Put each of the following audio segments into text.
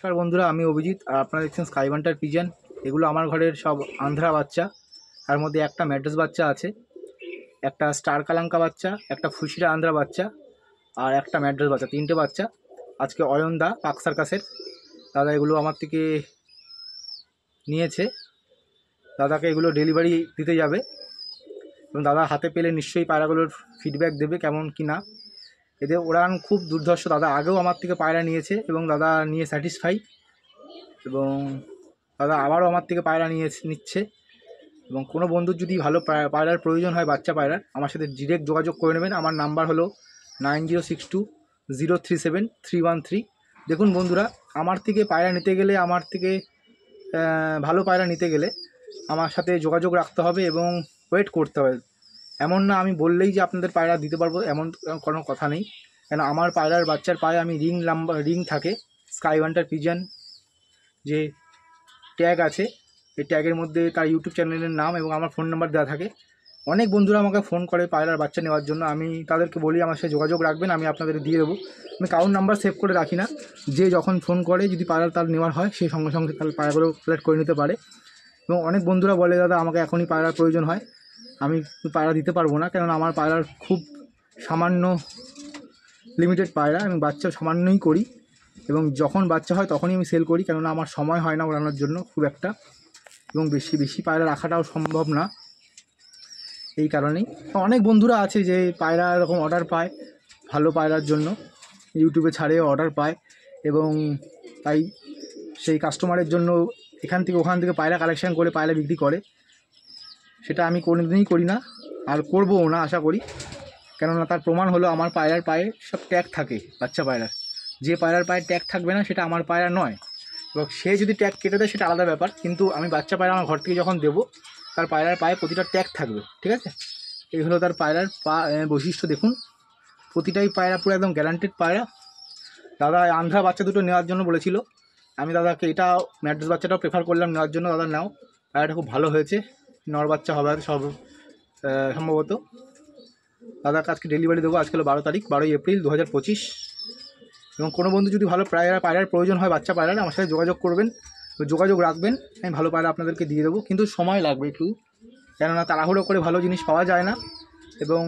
নমস্কার বন্ধুরা, আমি অভিজিৎ আর আপনারা দেখছেন স্কাই ওয়ান্টার পিজন। এগুলো আমার ঘরের সব আন্ধ্রা বাচ্চা। তার মধ্যে একটা ম্যাড্রাস বাচ্চা আছে, একটা স্টার কালাঙ্কা বাচ্চা, একটা ফুলশিরা আন্ধ্রা বাচ্চা আর একটা ম্যাড্রাস বাচ্চা। তিনটে বাচ্চা আজকে অয়নদা পাক সার্কাসের দাদা এগুলো আমার থেকে নিয়েছে। দাদাকে এগুলো ডেলিভারি দিতে যাবে এবং দাদা হাতে পেলে নিশ্চয়ই পায়রাগুলোর ফিডব্যাক দেবে কেমন কি না। এদের উড়ান খুব দুর্ধর্ষ। দাদা আগেও আমার থেকে পায়রা নিয়েছে এবং দাদা নিয়ে স্যাটিসফাই, এবং দাদা আবারও আমার থেকে পায়রা নিচ্ছে। এবং কোনো বন্ধুর যদি ভালো পায়রার প্রয়োজন হয়, বাচ্চা পায়রার, আমার সাথে ডিরেক্ট যোগাযোগ করে নেবেন। আমার নাম্বার হলো 9062037313। দেখুন বন্ধুরা, আমার থেকে পায়রা নিতে গেলে, আমার থেকে ভালো পায়রা নিতে গেলে আমার সাথে যোগাযোগ রাখতে হবে এবং ওয়েট করতে হবে। এমন না আমি বললেই যে আপনাদের পায়রা দিতে পারবো, এমন কোনো কথা নেই। কেন আমার পায়রার বাচ্চার পায়ে আমি রিং থাকে স্কাই ওয়ান্টার পিজন যে ট্যাগ আছে, এই ট্যাগের মধ্যে তার ইউটিউব চ্যানেলের নাম এবং আমার ফোন নাম্বার দেওয়া থাকে। অনেক বন্ধুরা আমাকে ফোন করে পায়রার বাচ্চা নেওয়ার জন্য। আমি তাদেরকে বলি আমার সাথে যোগাযোগ রাখবেন, আমি আপনাদের দিয়ে দেবো। আমি কারোর নাম্বার সেভ করে রাখি না। যে যখন ফোন করে যদি পায়রা তার নেওয়ার হয়, সেই সঙ্গে সঙ্গে তার পায়রাগুলো কালেক্ট করে নিতে পারে। এবং অনেক বন্ধুরা বলে দাদা আমাকে এখনই পায়রার প্রয়োজন হয়, আমি পায়রা দিতে পারবো না, কেননা আমার পায়রার খুব সামান্য লিমিটেড পায়রা, আমি বাচ্চা সামান্যই করি এবং যখন বাচ্চা হয় তখনই আমি সেল করি, কেননা আমার সময় হয় না ওড়ানোর জন্য খুব একটা, এবং বেশি পায়রা রাখাটাও সম্ভব না। এই কারণেই অনেক বন্ধুরা আছে যে পায়রা এরকম অর্ডার পায় ভালো পায়রার জন্য, ইউটিউবে ছাড়ে অর্ডার পায় এবং তাই সেই কাস্টমারের জন্য এখান থেকে ওখান থেকে পায়রা কালেকশান করে পায়রা বিক্রি করে। সেটা আমি কোনোদিনই করি না আর করবও না আশা করি, কেননা তার প্রমাণ হলো আমার পায়রার পায়ে সব ট্যাগ থাকে। বাচ্চা পায়রার যে পায়রার পায়ে ট্যাগ থাকবে না সেটা আমার পায়রা নয়, এবং সে যদি ট্যাগ কেটে দেয় সেটা আলাদা ব্যাপার। কিন্তু আমি বাচ্চা পায়রা আমার ঘর থেকে যখন দেবো, তার পায়রার পায়ে প্রতিটা ট্যাগ থাকবে, ঠিক আছে? এই হলো তার পায়রার বৈশিষ্ট্য। দেখুন প্রতিটাই পায়রা পুরো একদম গ্যারান্টেড পায়রা। দাদা আন্ধ্রা বাচ্চা দুটো নেওয়ার জন্য বলেছিল, আমি দাদাকে এটা ম্যাড্রাস বাচ্চাটাও প্রেফার করলাম নেওয়ার জন্য। দাদা নাও, পায়রাটা খুব ভালো হয়েছে, নর বাচ্চা হবে সব সম্ভবত। দাদাকে আজকে ডেলিভারি দেবো। আজকে হলো 12 তারিখ, 12ই এপ্রিল 2025। এবং কোনো বন্ধু যদি ভালো পায়রার প্রয়োজন হয়, বাচ্চা পায়রার, আমার সাথে যোগাযোগ করবেন, যোগাযোগ রাখবেন। আমি ভালো পায়রা আপনাদেরকে দিয়ে দেবো, কিন্তু সময় লাগবে একটু, কেননা তাড়াহুড়ো করে ভালো জিনিস পাওয়া যায় না। এবং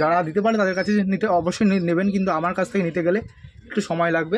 যারা দিতে পারে তাদের কাছে অবশ্যই নেবেন, কিন্তু আমার কাছ থেকে নিতে গেলে একটু সময় লাগবে।